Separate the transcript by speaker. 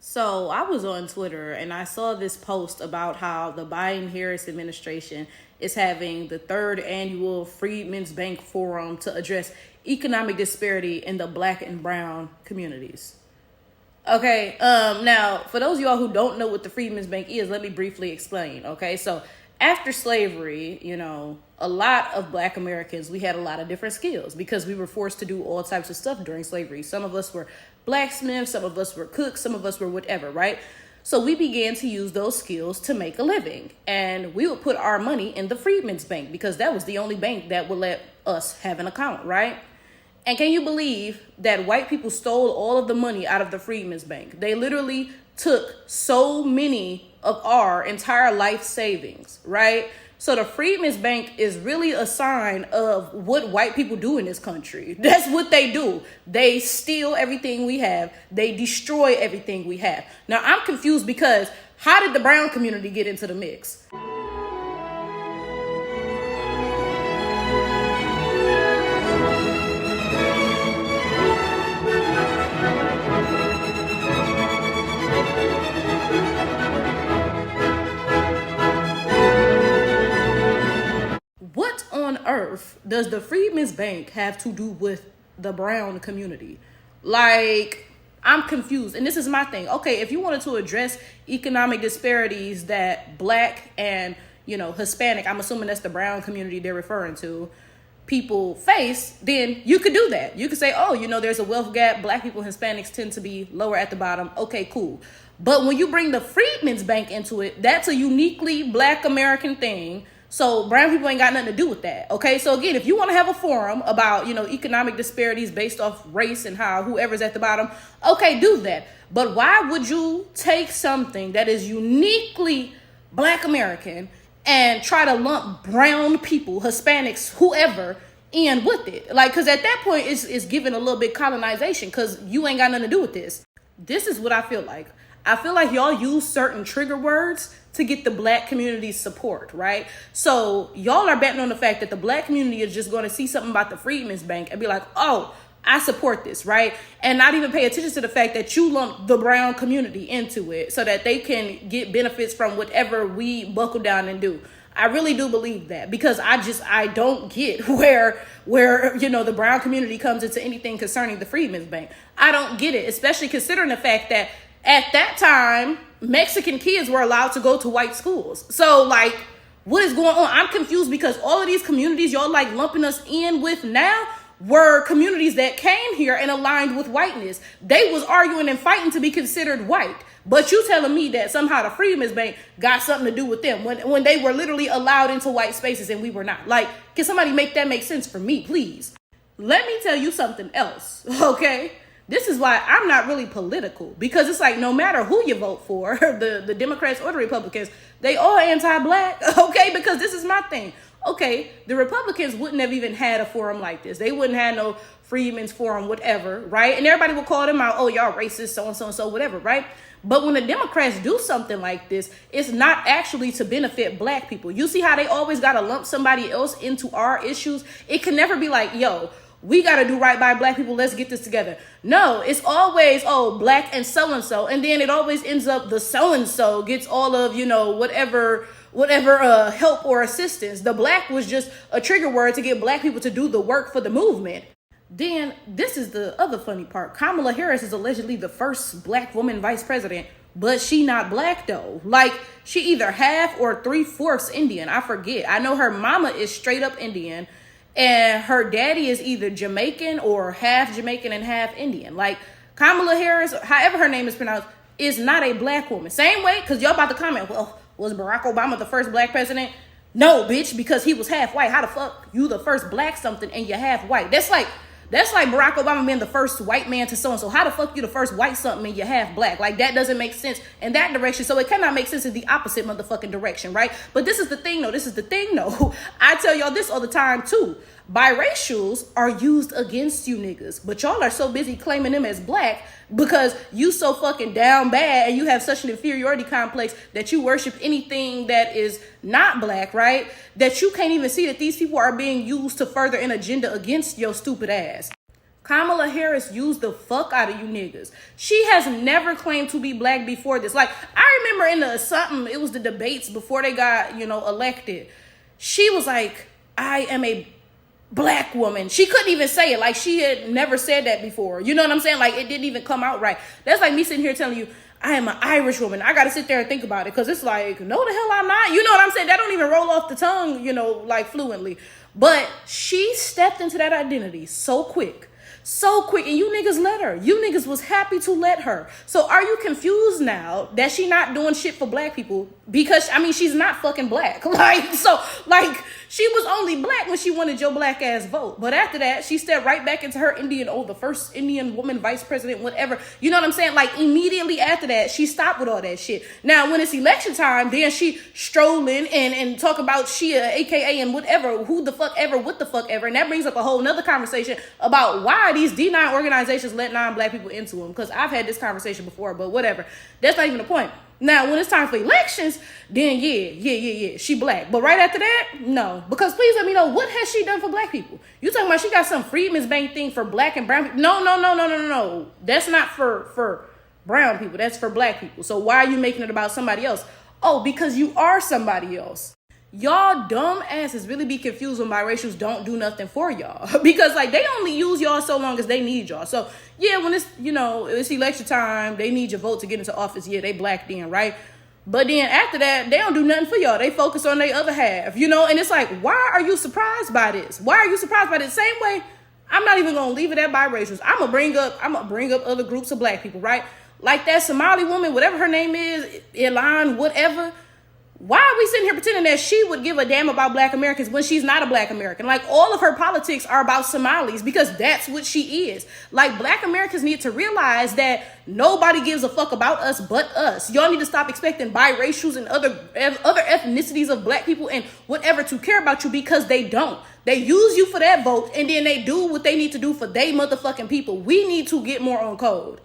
Speaker 1: So I was on Twitter and I saw this post about how the Biden-Harris administration is having the third annual Freedmen's Bank Forum to address economic disparity in the Black and Brown communities. Okay, now for those of y'all who don't know what the Freedmen's Bank is, let me briefly explain. Okay, so after slavery, a lot of Black Americans, we had a lot of different skills because we were forced to do all types of stuff during slavery. Some of us were blacksmiths, some of us were cooks, some of us were whatever, right? So we began to use those skills to make a living, and we would put our money in the Freedmen's Bank because that was the only bank that would let us have an account, right? And can you believe that white people stole all of the money out of the Freedmen's Bank? They literally took so many of our entire life savings, right? So the Freedmen's Bank is really a sign of what white people do in this country. That's what they do. They steal everything we have. They destroy everything we have. Now, I'm confused because how did the brown community get into the mix? What on earth does the Freedmen's Bank have to do with the brown community? Like, I'm confused. And this is my thing. Okay, if you wanted to address economic disparities that Black and, Hispanic, I'm assuming that's the brown community they're referring to, people face, then you could do that. You could say, there's a wealth gap. Black people and Hispanics tend to be lower at the bottom. Okay, cool. But when you bring the Freedmen's Bank into it, that's a uniquely Black American thing. So brown people ain't got nothing to do with that. Okay, so again, if you want to have a forum about, economic disparities based off race and how whoever's at the bottom, okay, do that. But why would you take something that is uniquely Black American and try to lump brown people, Hispanics, whoever, in with it? Like, because at that point, it's giving a little bit colonization because you ain't got nothing to do with this. This is what I feel like. I feel like y'all use certain trigger words to get the Black community's support, right? So y'all are betting on the fact that the Black community is just going to see something about the Freedmen's Bank and be like, oh, I support this, right? And not even pay attention to the fact that you lump the brown community into it so that they can get benefits from whatever we buckle down and do. I really do believe that because I don't get where the brown community comes into anything concerning the Freedmen's Bank. I don't get it, especially considering the fact that at that time, Mexican kids were allowed to go to white schools. So, like, what is going on? I'm confused because all of these communities y'all like lumping us in with now were communities that came here and aligned with whiteness. They was arguing and fighting to be considered white. But you telling me that somehow the Freedmen's Bank got something to do with them when they were literally allowed into white spaces and we were not. Like, can somebody make that make sense for me, please? Let me tell you something else, okay? This is why I'm not really political, because it's like no matter who you vote for, the Democrats or the Republicans, they all anti-Black, okay? Because this is my thing. Okay, the Republicans wouldn't have even had a forum like this. They wouldn't have no Freedmen's Forum, whatever, right? And everybody would call them out, oh, y'all racist, so-and-so, whatever, right? But when the Democrats do something like this, it's not actually to benefit Black people. You see how they always got to lump somebody else into our issues? It can never be like, yo, we got to do right by Black people. Let's get this together. No, it's always, Black and so-and-so. And then it always ends up the so-and-so gets all of, whatever help or assistance. The Black was just a trigger word to get Black people to do the work for the movement. Then this is the other funny part. Kamala Harris is allegedly the first Black woman vice president, but she not Black though. Like, she either half or 3/4 Indian. I forget. I know her mama is straight up Indian. And her daddy is either Jamaican or half Jamaican and half Indian. Like, Kamala Harris, however her name is pronounced, is not a Black woman. Same way, because y'all about to comment, well, was Barack Obama the first Black president? No, bitch, because he was half white. How the fuck you the first Black something and you're half white? That's like Barack Obama being the first white man to so-and-so. How the fuck you the first white something and you're half Black? Like, that doesn't make sense in that direction. So it cannot make sense in the opposite motherfucking direction, right? But this is the thing, though. I tell y'all this all the time, too. Biracials are used against you niggas, but y'all are so busy claiming them as Black because you so fucking down bad and you have such an inferiority complex that you worship anything that is not Black, right? That you can't even see that these people are being used to further an agenda against your stupid ass. Kamala Harris used the fuck out of you niggas. She has never claimed to be black before this. Like, I remember in it was the debates before they got, elected. She was like, I am a black woman. She couldn't even say it. Like, she had never said that before. You know what I'm saying? Like, it didn't even come out right. That's like me sitting here telling you, I am an Irish woman. I got to sit there and think about it because it's like, no, the hell I'm not. You know what I'm saying? That don't even roll off the tongue, like fluently. But she stepped into that identity so quick. And you niggas let her. You niggas was happy to let her. So are you confused now that she not doing shit for black people? Because, she's not fucking black. She was only black when she wanted your black ass vote. But after that, she stepped right back into her the first Indian woman vice president, whatever. You know what I'm saying? Like, immediately after that, she stopped with all that shit. Now, when it's election time, then she strolling and talk about Shia, AKA, and whatever, who the fuck ever, what the fuck ever. And that brings up a whole nother conversation about why these D9 organizations let non-black people into them. Because I've had this conversation before, but whatever. That's not even the point. Now, when it's time for elections, then yeah, she black. But right after that, no. Because please let me know, what has she done for black people? You talking about she got some Freedmen's Bank thing for black and brown people? No. That's not for brown people. That's for black people. So why are you making it about somebody else? Oh, because you are somebody else. Y'all dumb asses really be confused when biracials don't do nothing for y'all. Because they only use y'all so long as they need y'all. So yeah, when it's, it's election time, they need your vote to get into office. Yeah, they black then, right? But then after that, they don't do nothing for y'all. They focus on their other half, and it's like, why are you surprised by this? Why are you surprised by this? Same way, I'm not even going to leave it at biracials. I'm going to bring up other groups of black people, right? Like that Somali woman, whatever her name is, Ilan, whatever. Why are we sitting here pretending that she would give a damn about black Americans when she's not a black American? Like, all of her politics are about Somalis because that's what she is. Like, black Americans need to realize that nobody gives a fuck about us but us. Y'all need to stop expecting biracials and other ethnicities of black people and whatever to care about you, because they don't. They use you for that vote and then they do what they need to do for they motherfucking people. We need to get more on code.